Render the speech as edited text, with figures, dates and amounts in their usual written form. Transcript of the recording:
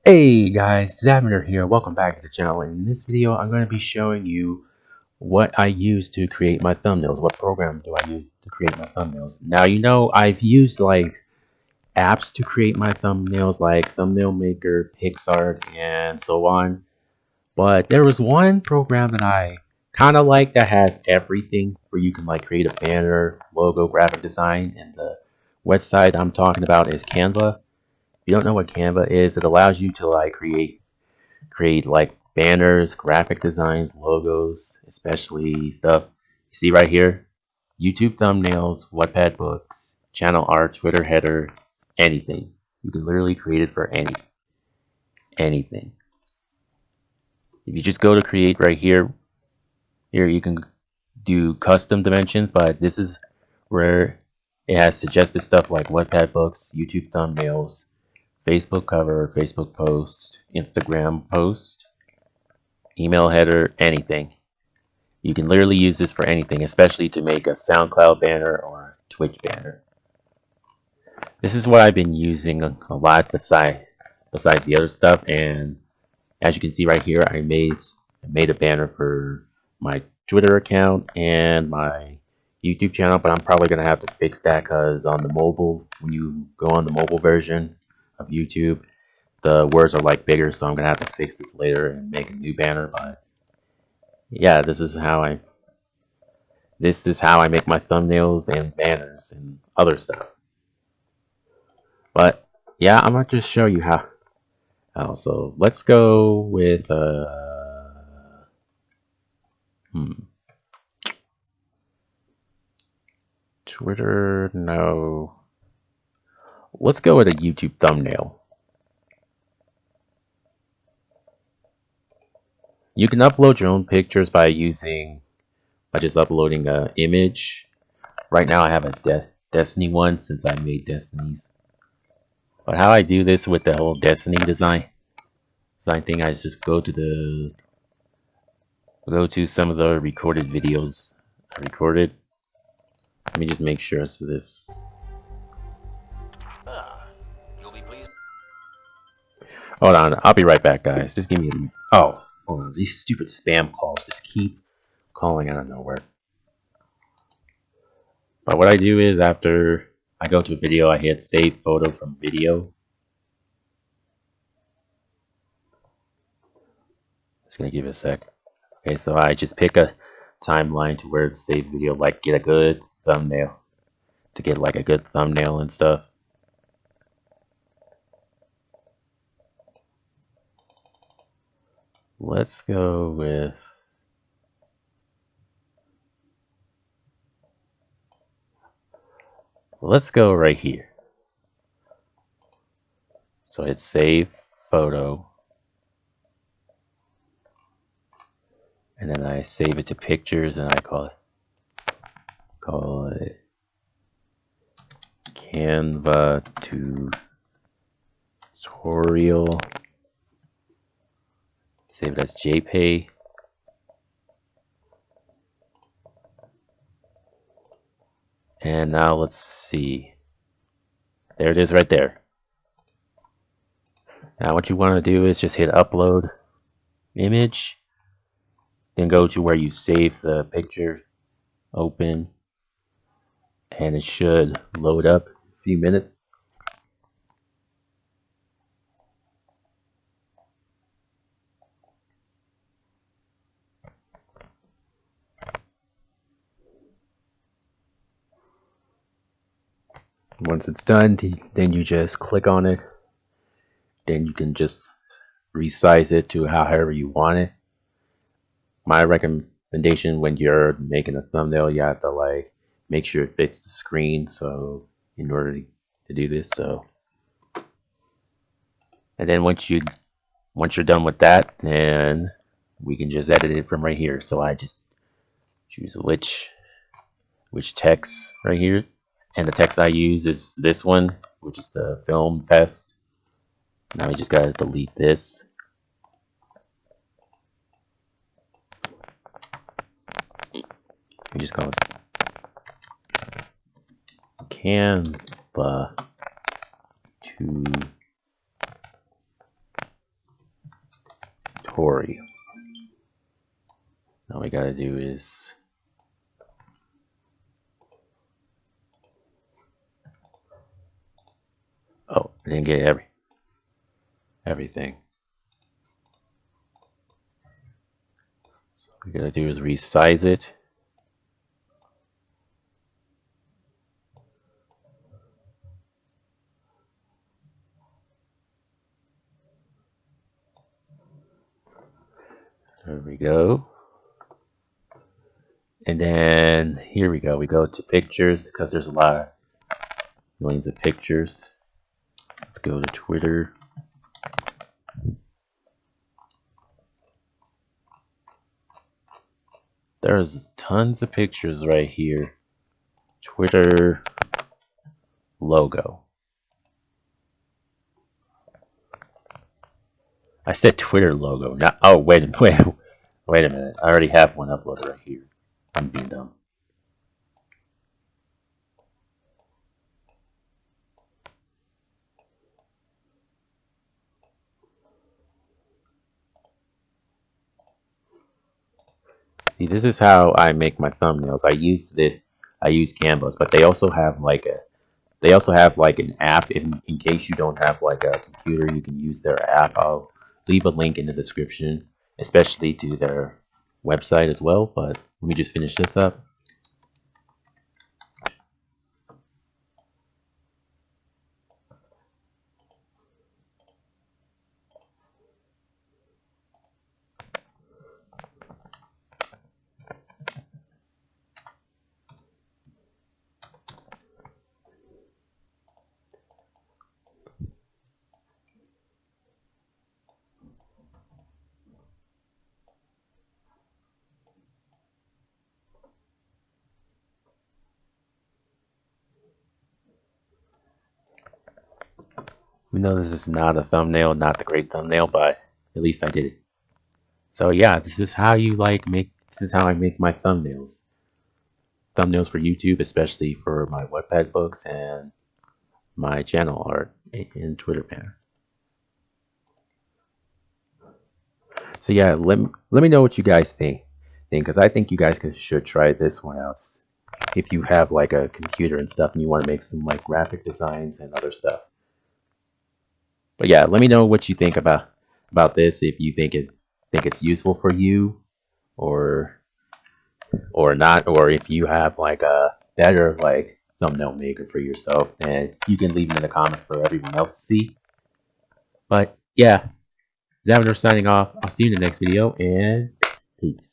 Hey guys, Xavenior here. Welcome back to the channel. In this video, I'm going to be showing you what I use to create my thumbnails. What program do I use to create my thumbnails? Now, you know, I've used like apps to create my thumbnails like Thumbnail Maker, PixArt, and so on. But there was one program that I kind of like that has everything where you can like create a banner, logo, graphic design, and the website I'm talking about is Canva. If you don't know what Canva is, it allows you to like create like banners, graphic designs, logos, especially stuff you see right here. YouTube thumbnails, Wattpad books, channel art, Twitter header, anything. You can literally create it for anything. If you just go to create right here, you can do custom dimensions, but this is where it has suggested stuff like Wattpad books, YouTube thumbnails, Facebook cover, Facebook post, Instagram post, email header, anything. You can literally use this for anything, especially to make a SoundCloud banner or a Twitch banner. This is what I've been using a lot besides the other stuff, and as you can see right here, I made a banner for my Twitter account and my YouTube channel, but I'm probably gonna have to fix that because on the mobile, when you go on the mobile version of YouTube, the words are like bigger, so I'm gonna have to fix this later and make a new banner. But yeah, this is how I make my thumbnails and banners and other stuff. But yeah, I'm gonna just show you how. So let's go with Twitter. No, let's go with a YouTube thumbnail. You can upload your own pictures by just uploading an image. Right now I have a Destiny one since I made Destinies. But how I do this with the whole Destiny design thing, I just go to some of the recorded videos I recorded. Let me just make sure so this. You'll be pleased. Hold on, I'll be right back, guys. Just give me a. Oh, hold on. These stupid spam calls just keep calling out of nowhere. But what I do is after I go to a video, I hit save photo from video. Just gonna give it a sec. Okay, so I just pick a timeline to where it's saved video, like get a good thumbnail. To get like a good thumbnail and stuff. Let's go with. Let's go right here. So hit save photo. And then I save it to pictures and I call it Canva tutorial. Save it as JPEG. And now let's see. There it is right there. Now what you want to do is just hit upload image. Then go to where you save the picture. Open. And it should load up a few minutes. Once it's done, then you just click on it. Then you can just resize it to however you want it. My recommendation when you're making a thumbnail, you have to like make sure it fits the screen. So in order to do this, and then once you're done with that, then we can just edit it from right here. So I just choose which text right here, and the text I use is this one, which is the film test. Now we just gotta delete this. We just call this Canva tutorial. All we gotta do is I didn't get everything. So what we gotta do is resize it. There we go. And then here we go. We go to pictures because there's a lot of millions of pictures. Let's go to Twitter. There's tons of pictures right here. Twitter logo. I said Twitter logo, not. Oh, wait a minute. I already have one uploaded right here. I'm being dumb. See, this is how I make my thumbnails. I use Canvas, but they also have like an app in case you don't have like a computer. You can use their app. I'll leave a link in the description, especially to their website as well. But let me just finish this up. We know this is not a thumbnail, not the great thumbnail, but at least I did it. So yeah, this is how I make my thumbnails. Thumbnails for YouTube, especially for my Wattpad books and my channel art in Twitter banner. So yeah, let me know what you guys think, because I think you guys should try this one out. If you have like a computer and stuff, and you want to make some like graphic designs and other stuff. But yeah, let me know what you think about this. If you think it's useful for you, or not, or if you have like a better like thumbnail maker for yourself, and you can leave it in the comments for everyone else to see. But yeah, Xavenior signing off. I'll see you in the next video, and peace.